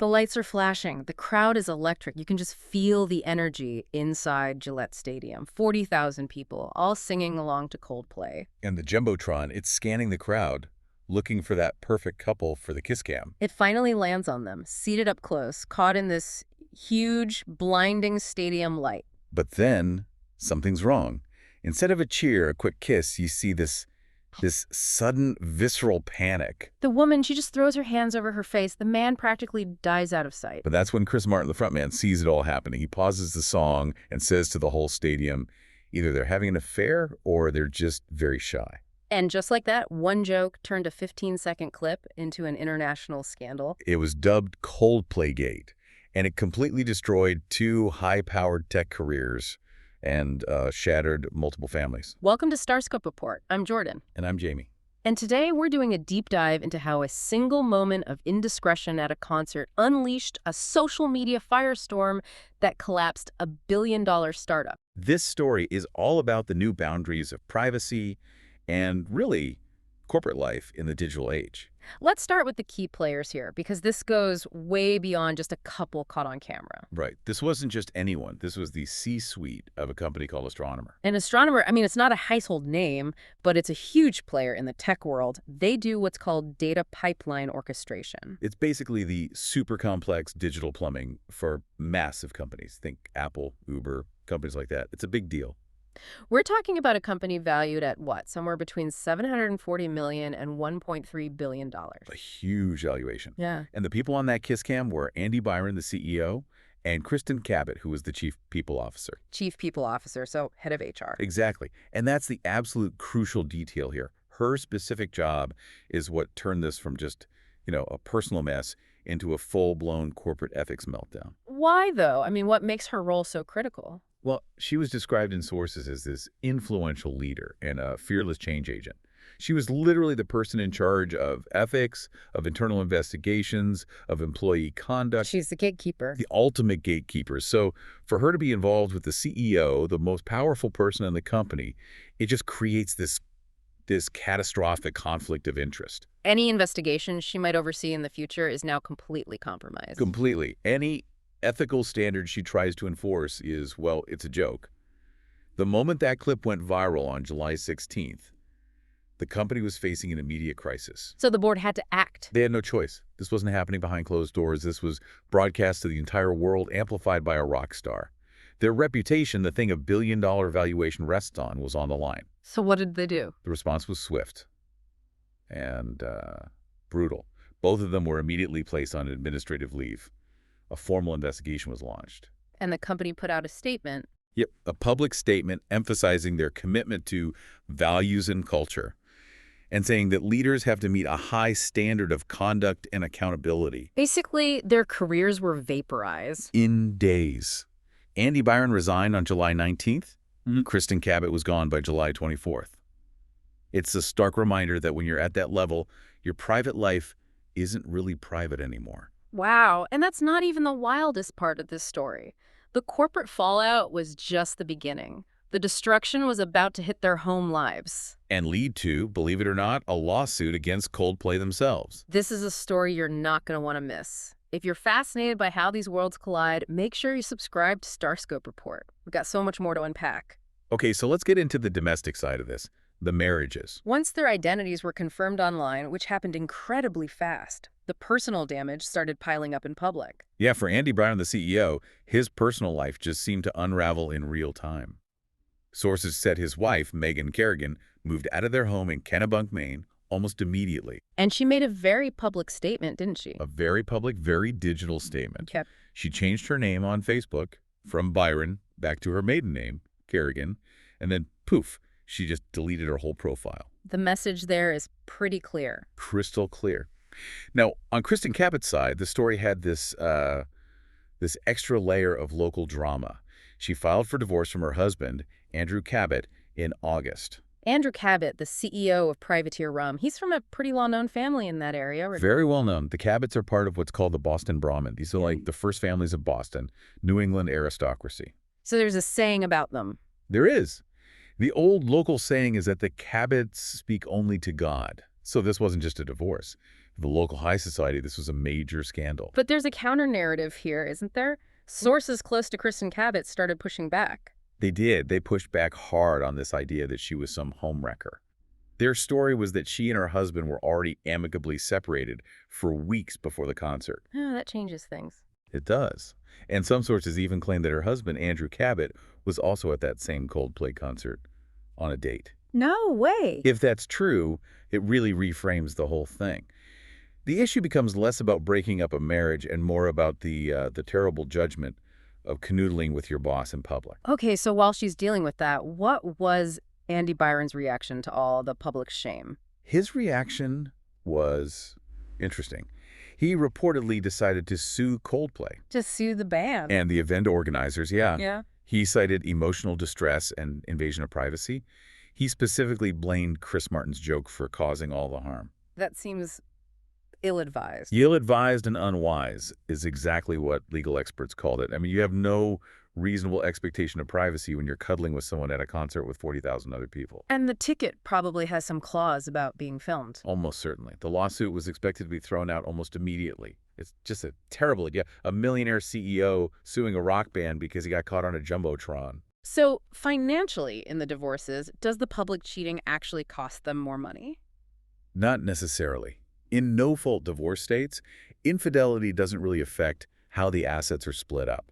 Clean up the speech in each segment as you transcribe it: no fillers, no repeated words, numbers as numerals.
The lights are flashing. The crowd is electric. You can just feel the energy inside Gillette Stadium. 40,000 people, all singing along to Coldplay. And the Jumbotron, it's scanning the crowd, looking for that perfect couple for the kiss cam. It finally lands on them, seated up close, caught in this huge, blinding stadium light. But then, something's wrong. Instead of a cheer, a quick kiss, you see this sudden, visceral panic. The woman, she just throws her hands over her face. The man practically dies out of sight. But that's when Chris Martin, the frontman, sees it all happening. He pauses the song and says to the whole stadium, either they're having an affair or they're just very shy. And just like that, one joke turned a 15-second clip into an international scandal. It was dubbed ColdplayGate, and it completely destroyed two high-powered tech careers and shattered multiple families. Welcome to StarScope Report. I'm Jordan. And I'm Jamie. And today we're doing a deep dive into how a single moment of indiscretion at a concert unleashed a social media firestorm that collapsed a billion-dollar startup. This story is all about the new boundaries of privacy and, really, corporate life in the digital age. Let's start with the key players here, because this goes way beyond just a couple caught on camera. Right. This wasn't just anyone. This was the C-suite of a company called Astronomer. And Astronomer, I mean, it's not a household name, but it's a huge player in the tech world. They do what's called data pipeline orchestration. It's basically the super complex digital plumbing for massive companies. Think Apple, Uber, companies like that. It's a big deal. We're talking about a company valued at what? Somewhere between $740 million and $1.3 billion. A huge valuation. Yeah. And the people on that kiss cam were Andy Byron, the CEO, and Kristin Cabot, who was the chief people officer. Chief people officer, so head of HR. Exactly. And that's the absolute crucial detail here. Her specific job is what turned this from just, a personal mess into a full-blown corporate ethics meltdown. Why, though? I mean, what makes her role so critical? Well, she was described in sources as this influential leader and a fearless change agent. She was literally the person in charge of ethics, of internal investigations, of employee conduct. She's the gatekeeper. The ultimate gatekeeper. So for her to be involved with the CEO, the most powerful person in the company, it just creates this catastrophic conflict of interest. Any investigation she might oversee in the future is now completely compromised. Completely. Any ethical standard she tries to enforce is, well, it's a joke. The moment that clip went viral on July 16th, the company was facing an immediate crisis. So the board had to act. They had no choice. This wasn't happening behind closed doors. This was broadcast to the entire world, amplified by a rock star. Their reputation, the thing a billion-dollar valuation rests on, was on the line. So what did they do? The response was swift and brutal. Both of them were immediately placed on administrative leave. A formal investigation was launched. And the company put out a statement. Yep, a public statement emphasizing their commitment to values and culture and saying that leaders have to meet a high standard of conduct and accountability. Basically, their careers were vaporized. In days. Andy Byron resigned on July 19th. Kristin Cabot was gone by July 24th. It's a stark reminder that when you're at that level, your private life isn't really private anymore. Wow, and that's not even the wildest part of this story. The corporate fallout was just the beginning. The destruction was about to hit their home lives. And lead to, believe it or not, a lawsuit against Coldplay themselves. This is a story you're not going to want to miss. If you're fascinated by how these worlds collide, make sure you subscribe to StarScope Report. We've got so much more to unpack. Okay, so let's get into the domestic side of this, the marriages. Once their identities were confirmed online, which happened incredibly fast, the personal damage started piling up in public. Yeah, for Andy Byron, the CEO, his personal life just seemed to unravel in real time. Sources said his wife, Megan Kerrigan, moved out of their home in Kennebunk, Maine, almost immediately. And she made a very public statement, didn't she? A very public, very digital statement. Yep. She changed her name on Facebook from Byron back to her maiden name, Kerrigan, and then poof, she just deleted her whole profile. The message there is pretty clear. Crystal clear. Now, on Kristin Cabot's side, the story had this extra layer of local drama. She filed for divorce from her husband, Andrew Cabot, in August. Andrew Cabot, the CEO of Privateer Rum, he's from a pretty well-known family in that area. Very well known. The Cabots are part of what's called the Boston Brahmin. These are like the first families of Boston, New England aristocracy. So there's a saying about them. There is. The old local saying is that the Cabots speak only to God. So this wasn't just a divorce. The local high society, this was a major scandal. But there's a counter-narrative here, isn't there? Sources close to Kristin Cabot started pushing back. They did. They pushed back hard on this idea that she was some homewrecker. Their story was that she and her husband were already amicably separated for weeks before the concert. Oh, that changes things. It does. And some sources even claim that her husband, Andrew Cabot, was also at that same Coldplay concert on a date. No way. If that's true, it really reframes the whole thing. The issue becomes less about breaking up a marriage and more about the terrible judgment of canoodling with your boss in public. Okay, so while she's dealing with that, what was Andy Byron's reaction to all the public shame? His reaction was interesting. He reportedly decided to sue Coldplay. To sue the band. And the event organizers, yeah. Yeah. He cited emotional distress and invasion of privacy. He specifically blamed Chris Martin's joke for causing all the harm. That seems ill-advised. Ill-advised and unwise is exactly what legal experts called it. I mean, you have no reasonable expectation of privacy when you're cuddling with someone at a concert with 40,000 other people. And the ticket probably has some clause about being filmed. Almost certainly. The lawsuit was expected to be thrown out almost immediately. It's just a terrible idea. A millionaire CEO suing a rock band because he got caught on a Jumbotron. So, financially, in the divorces, does the public cheating actually cost them more money? Not necessarily. In no-fault divorce states, infidelity doesn't really affect how the assets are split up.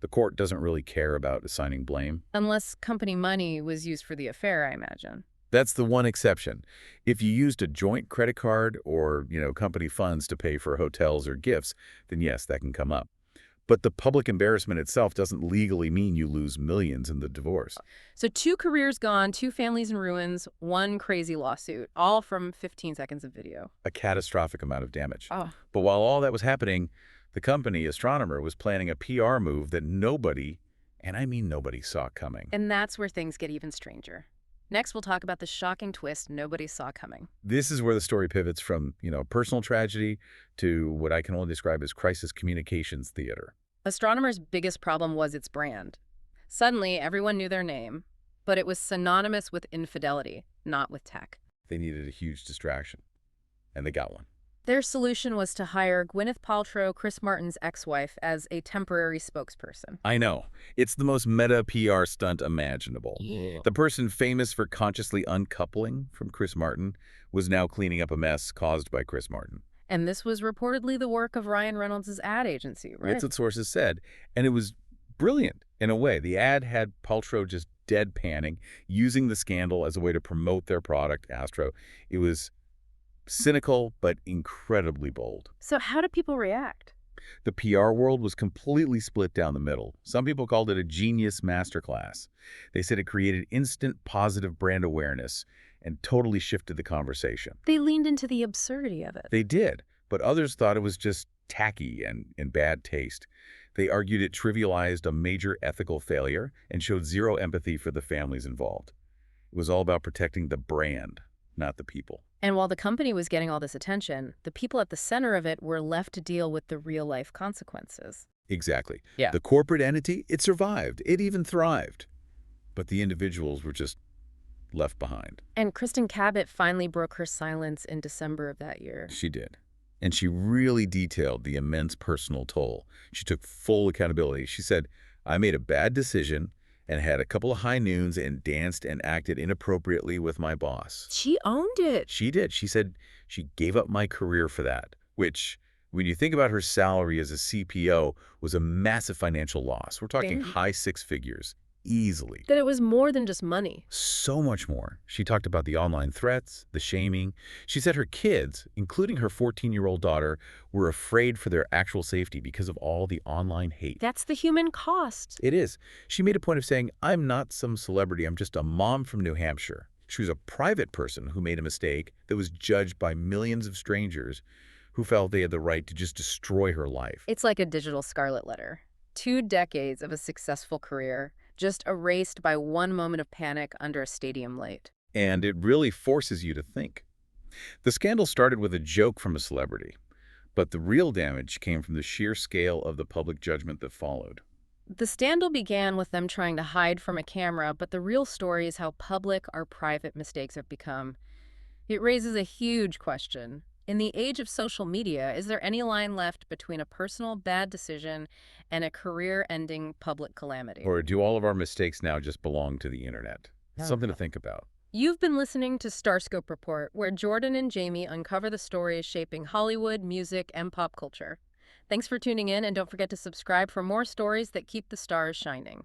The court doesn't really care about assigning blame. Unless company money was used for the affair, I imagine. That's the one exception. If you used a joint credit card or, company funds to pay for hotels or gifts, then yes, that can come up. But the public embarrassment itself doesn't legally mean you lose millions in the divorce. So 2 careers gone, 2 families in ruins, 1 crazy lawsuit, all from 15 seconds of video. A catastrophic amount of damage. Oh. But while all that was happening, the company, Astronomer, was planning a PR move that nobody, and I mean nobody, saw coming. And that's where things get even stranger. Next, we'll talk about the shocking twist nobody saw coming. This is where the story pivots from, personal tragedy to what I can only describe as crisis communications theater. Astronomer's biggest problem was its brand. Suddenly, everyone knew their name, but it was synonymous with infidelity, not with tech. They needed a huge distraction, and they got one. Their solution was to hire Gwyneth Paltrow, Chris Martin's ex-wife, as a temporary spokesperson. I know. It's the most meta PR stunt imaginable. Yeah. The person famous for consciously uncoupling from Chris Martin was now cleaning up a mess caused by Chris Martin. And this was reportedly the work of Ryan Reynolds' ad agency, right? That's what sources said. And it was brilliant in a way. The ad had Paltrow just deadpanning, using the scandal as a way to promote their product, Astro. It was cynical, but incredibly bold. So how do people react? The PR world was completely split down the middle. Some people called it a genius masterclass. They said it created instant positive brand awareness and totally shifted the conversation. They leaned into the absurdity of it. They did, but others thought it was just tacky and in bad taste. They argued it trivialized a major ethical failure and showed zero empathy for the families involved. It was all about protecting the brand, not the people. And while the company was getting all this attention, the people at the center of it were left to deal with the real-life consequences. Exactly. Yeah. The corporate entity, it survived. It even thrived. But the individuals were just left behind. And Kristin Cabot finally broke her silence in December of that year. She did. And she really detailed the immense personal toll. She took full accountability. She said, "I made a bad decision and had a couple of high noons and danced and acted inappropriately with my boss." She owned it. She did. She said she gave up my career for that, which, when you think about her salary as a CPO, was a massive financial loss. We're talking high 6 figures, easily. That it was more than just money. So much more. She talked about the online threats, the shaming. She said her kids, including her 14-year-old daughter, were afraid for their actual safety because of all the online hate. That's the human cost. It is. She made a point of saying, "I'm not some celebrity. I'm just a mom from New Hampshire." She was a private person who made a mistake that was judged by millions of strangers who felt they had the right to just destroy her life. It's like a digital scarlet letter. 2 decades of a successful career, just erased by one moment of panic under a stadium light. And it really forces you to think. The scandal started with a joke from a celebrity, but the real damage came from the sheer scale of the public judgment that followed. The scandal began with them trying to hide from a camera, but the real story is how public our private mistakes have become. It raises a huge question. In the age of social media, is there any line left between a personal bad decision and a career-ending public calamity? Or do all of our mistakes now just belong to the internet? It's something to think about. You've been listening to StarScope Report, where Jordan and Jamie uncover the stories shaping Hollywood, music, and pop culture. Thanks for tuning in, and don't forget to subscribe for more stories that keep the stars shining.